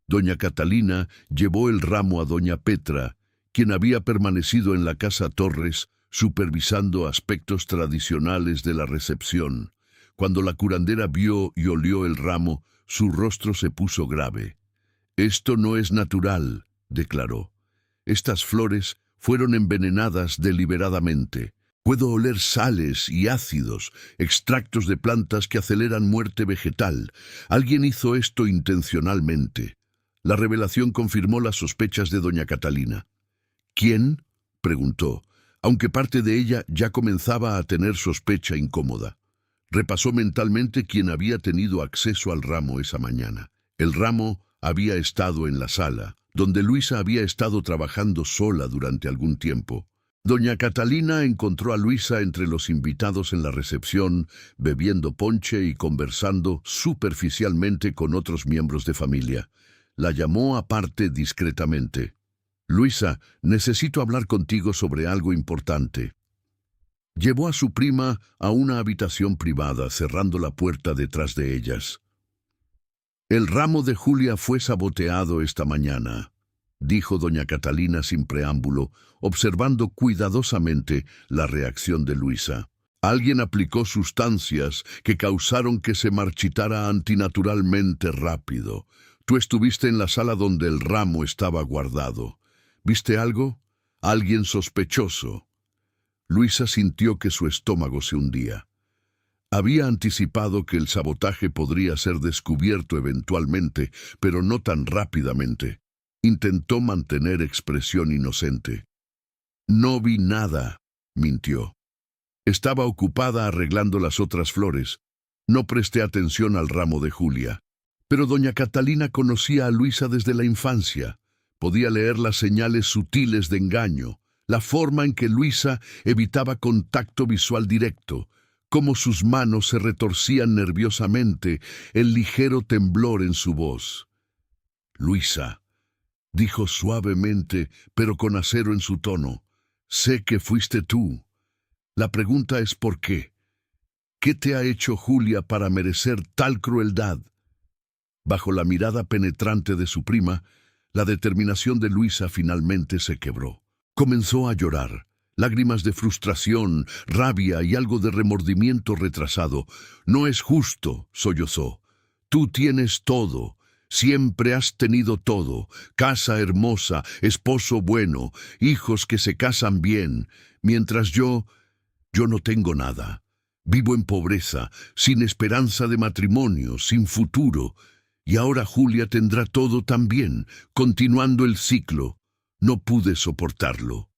Doña Catalina llevó el ramo a doña Petra, quien había permanecido en la casa Torres, supervisando aspectos tradicionales de la recepción. Cuando la curandera vio y olió el ramo, su rostro se puso grave. «Esto no es natural», declaró. «Estas flores fueron envenenadas deliberadamente. Puedo oler sales y ácidos, extractos de plantas que aceleran muerte vegetal. Alguien hizo esto intencionalmente». La revelación confirmó las sospechas de doña Catalina. «¿Quién?», preguntó, aunque parte de ella ya comenzaba a tener sospecha incómoda. Repasó mentalmente quién había tenido acceso al ramo esa mañana. El ramo había estado en la sala, donde Luisa había estado trabajando sola durante algún tiempo. Doña Catalina encontró a Luisa entre los invitados en la recepción, bebiendo ponche y conversando superficialmente con otros miembros de familia. La llamó aparte discretamente. «Luisa, necesito hablar contigo sobre algo importante». Llevó a su prima a una habitación privada, cerrando la puerta detrás de ellas. «El ramo de Julia fue saboteado esta mañana», dijo doña Catalina sin preámbulo, observando cuidadosamente la reacción de Luisa. «Alguien aplicó sustancias que causaron que se marchitara antinaturalmente rápido. Tú estuviste en la sala donde el ramo estaba guardado. ¿Viste algo? ¿Alguien sospechoso?» Luisa sintió que su estómago se hundía. Había anticipado que el sabotaje podría ser descubierto eventualmente, pero no tan rápidamente. Intentó mantener expresión inocente. «No vi nada», mintió. «Estaba ocupada arreglando las otras flores. No presté atención al ramo de Julia». Pero doña Catalina conocía a Luisa desde la infancia. Podía leer las señales sutiles de engaño, la forma en que Luisa evitaba contacto visual directo, cómo sus manos se retorcían nerviosamente, el ligero temblor en su voz. «Luisa», dijo suavemente, pero con acero en su tono, «sé que fuiste tú. La pregunta es ¿por qué? ¿Qué te ha hecho Julia para merecer tal crueldad?» Bajo la mirada penetrante de su prima, la determinación de Luisa finalmente se quebró. Comenzó a llorar. Lágrimas de frustración, rabia y algo de remordimiento retrasado. «No es justo», sollozó. «Tú tienes todo. Siempre has tenido todo. Casa hermosa, esposo bueno, hijos que se casan bien. Mientras yo no tengo nada. Vivo en pobreza, sin esperanza de matrimonio, sin futuro. Y ahora Julia tendrá todo también, continuando el ciclo. No pude soportarlo».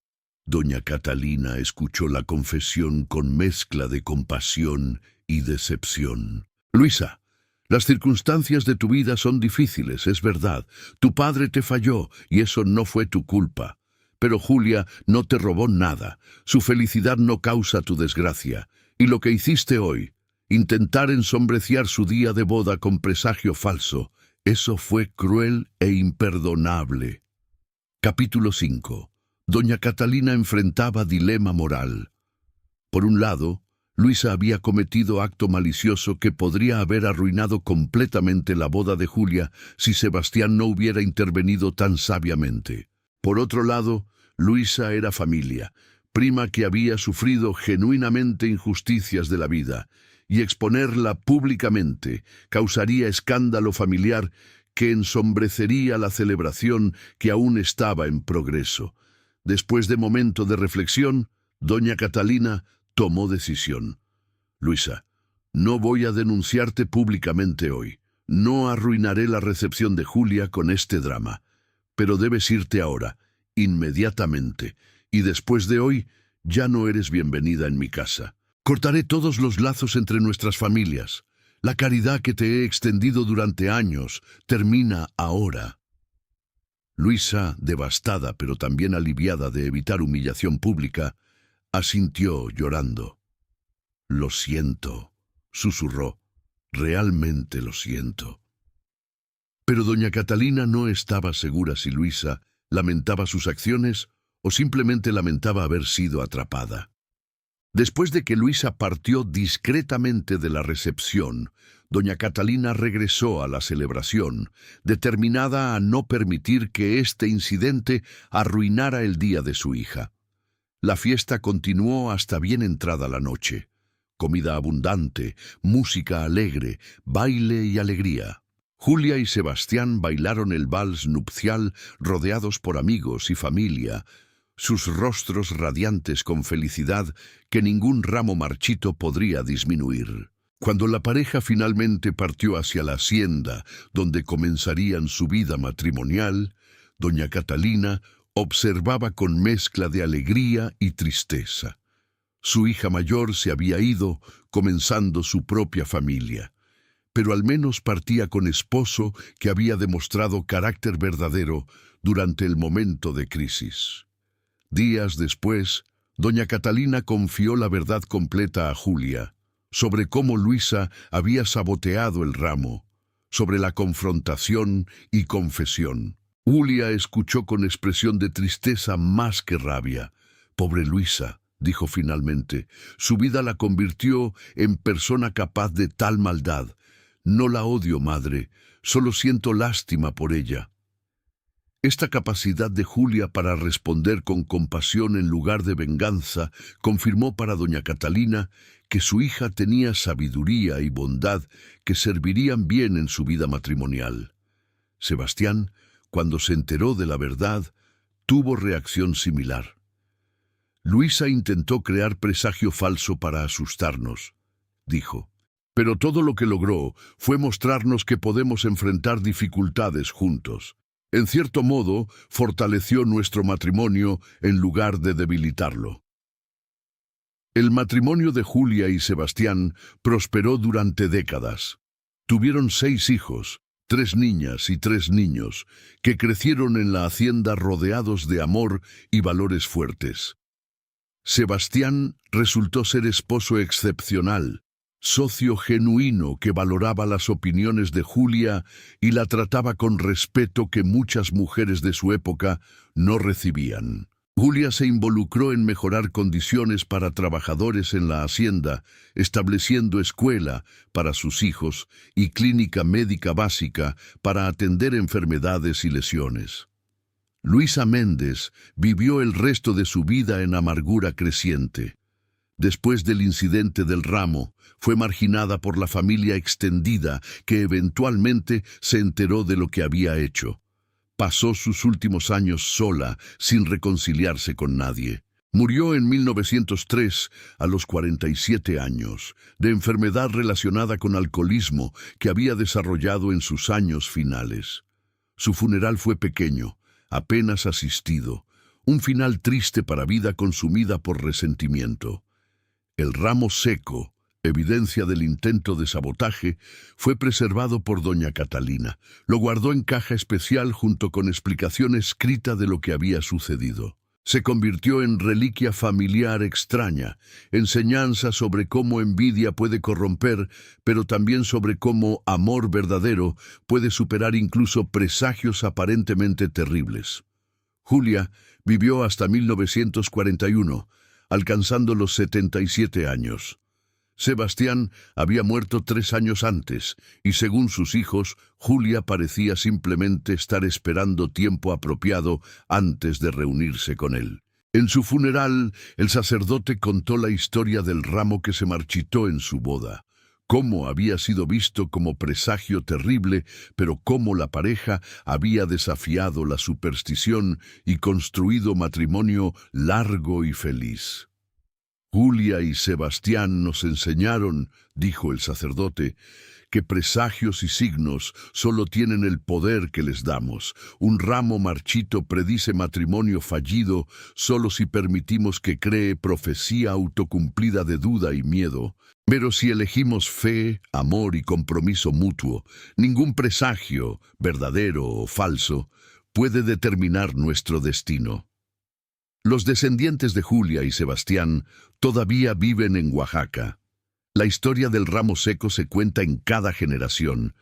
Doña Catalina escuchó la confesión con mezcla de compasión y decepción. «Luisa, las circunstancias de tu vida son difíciles, es verdad. Tu padre te falló y eso no fue tu culpa. Pero Julia no te robó nada. Su felicidad no causa tu desgracia. Y lo que hiciste hoy, intentar ensombreciar su día de boda con presagio falso, eso fue cruel e imperdonable». Capítulo 5. Doña Catalina enfrentaba dilema moral. Por un lado, Luisa había cometido acto malicioso que podría haber arruinado completamente la boda de Julia si Sebastián no hubiera intervenido tan sabiamente. Por otro lado, Luisa era familia, prima que había sufrido genuinamente injusticias de la vida, y exponerla públicamente causaría escándalo familiar que ensombrecería la celebración que aún estaba en progreso. Después de momento de reflexión, doña Catalina tomó decisión. «Luisa, no voy a denunciarte públicamente hoy. No arruinaré la recepción de Julia con este drama. Pero debes irte ahora, inmediatamente, y después de hoy ya no eres bienvenida en mi casa. Cortaré todos los lazos entre nuestras familias. La caridad que te he extendido durante años termina ahora». Luisa, devastada pero también aliviada de evitar humillación pública, asintió llorando. «Lo siento», susurró. «Realmente lo siento». Pero doña Catalina no estaba segura si Luisa lamentaba sus acciones o simplemente lamentaba haber sido atrapada. Después de que Luisa partió discretamente de la recepción, doña Catalina regresó a la celebración, determinada a no permitir que este incidente arruinara el día de su hija. La fiesta continuó hasta bien entrada la noche. Comida abundante, música alegre, baile y alegría. Julia y Sebastián bailaron el vals nupcial rodeados por amigos y familia, sus rostros radiantes con felicidad que ningún ramo marchito podría disminuir. Cuando la pareja finalmente partió hacia la hacienda, donde comenzarían su vida matrimonial, doña Catalina observaba con mezcla de alegría y tristeza. Su hija mayor se había ido, comenzando su propia familia, pero al menos partía con esposo que había demostrado carácter verdadero durante el momento de crisis. Días después, doña Catalina confió la verdad completa a Julia, sobre cómo Luisa había saboteado el ramo, sobre la confrontación y confesión. Julia escuchó con expresión de tristeza más que rabia. «Pobre Luisa», dijo finalmente, «su vida la convirtió en persona capaz de tal maldad. No la odio, madre, solo siento lástima por ella». Esta capacidad de Julia para responder con compasión en lugar de venganza confirmó para doña Catalina que su hija tenía sabiduría y bondad que servirían bien en su vida matrimonial. Sebastián, cuando se enteró de la verdad, tuvo reacción similar. «Luisa intentó crear presagio falso para asustarnos», dijo. «Pero todo lo que logró fue mostrarnos que podemos enfrentar dificultades juntos. En cierto modo, fortaleció nuestro matrimonio en lugar de debilitarlo». El matrimonio de Julia y Sebastián prosperó durante décadas. Tuvieron 6 hijos, 3 niñas y 3 niños, que crecieron en la hacienda rodeados de amor y valores fuertes. Sebastián resultó ser esposo excepcional, socio genuino que valoraba las opiniones de Julia y la trataba con respeto que muchas mujeres de su época no recibían. Julia se involucró en mejorar condiciones para trabajadores en la hacienda, estableciendo escuela para sus hijos y clínica médica básica para atender enfermedades y lesiones. Luisa Méndez vivió el resto de su vida en amargura creciente. Después del incidente del ramo, fue marginada por la familia extendida que eventualmente se enteró de lo que había hecho. Pasó sus últimos años sola, sin reconciliarse con nadie. Murió en 1903, a los 47 años, de enfermedad relacionada con alcoholismo que había desarrollado en sus años finales. Su funeral fue pequeño, apenas asistido, un final triste para vida consumida por resentimiento. El ramo seco, evidencia del intento de sabotaje, fue preservado por doña Catalina. Lo guardó en caja especial junto con explicación escrita de lo que había sucedido. Se convirtió en reliquia familiar extraña, enseñanza sobre cómo envidia puede corromper, pero también sobre cómo amor verdadero puede superar incluso presagios aparentemente terribles. Julia vivió hasta 1941, alcanzando los 77 años. Sebastián había muerto 3 años antes, y según sus hijos, Julia parecía simplemente estar esperando tiempo apropiado antes de reunirse con él. En su funeral, el sacerdote contó la historia del ramo que se marchitó en su boda, cómo había sido visto como presagio terrible, pero cómo la pareja había desafiado la superstición y construido matrimonio largo y feliz. Julia y Sebastián nos enseñaron, dijo el sacerdote, que presagios y signos solo tienen el poder que les damos. Un ramo marchito predice matrimonio fallido solo si permitimos que cree profecía autocumplida de duda y miedo. Pero si elegimos fe, amor y compromiso mutuo, ningún presagio, verdadero o falso, puede determinar nuestro destino. Los descendientes de Julia y Sebastián todavía viven en Oaxaca. La historia del ramo seco se cuenta en cada generación,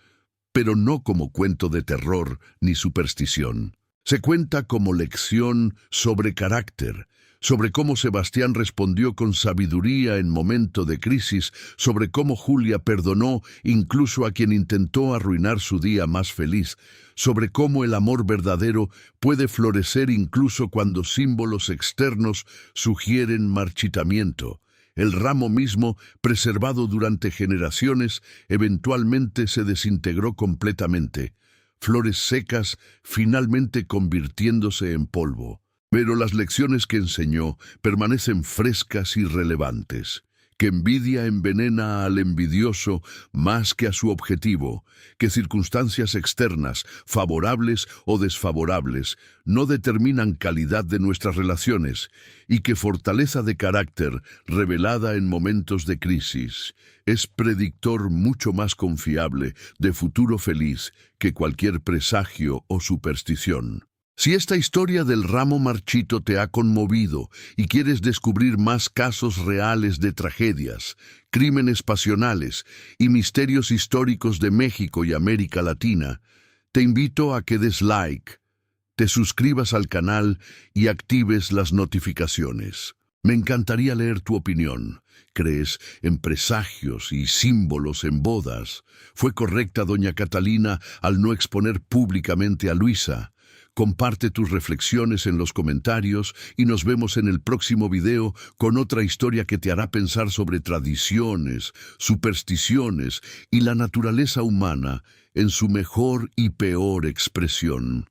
pero no como cuento de terror ni superstición. Se cuenta como lección sobre carácter, sobre cómo Sebastián respondió con sabiduría en momento de crisis, sobre cómo Julia perdonó incluso a quien intentó arruinar su día más feliz, sobre cómo el amor verdadero puede florecer incluso cuando símbolos externos sugieren marchitamiento. El ramo mismo, preservado durante generaciones, eventualmente se desintegró completamente. Flores secas finalmente convirtiéndose en polvo. Pero las lecciones que enseñó permanecen frescas y relevantes. Que envidia envenena al envidioso más que a su objetivo, que circunstancias externas, favorables o desfavorables, no determinan calidad de nuestras relaciones, y que fortaleza de carácter, revelada en momentos de crisis, es predictor mucho más confiable de futuro feliz que cualquier presagio o superstición. Si esta historia del ramo marchito te ha conmovido y quieres descubrir más casos reales de tragedias, crímenes pasionales y misterios históricos de México y América Latina, te invito a que des like, te suscribas al canal y actives las notificaciones. Me encantaría leer tu opinión. ¿Crees en presagios y símbolos en bodas? ¿Fue correcta doña Catalina al no exponer públicamente a Luisa? Comparte tus reflexiones en los comentarios y nos vemos en el próximo video con otra historia que te hará pensar sobre tradiciones, supersticiones y la naturaleza humana en su mejor y peor expresión.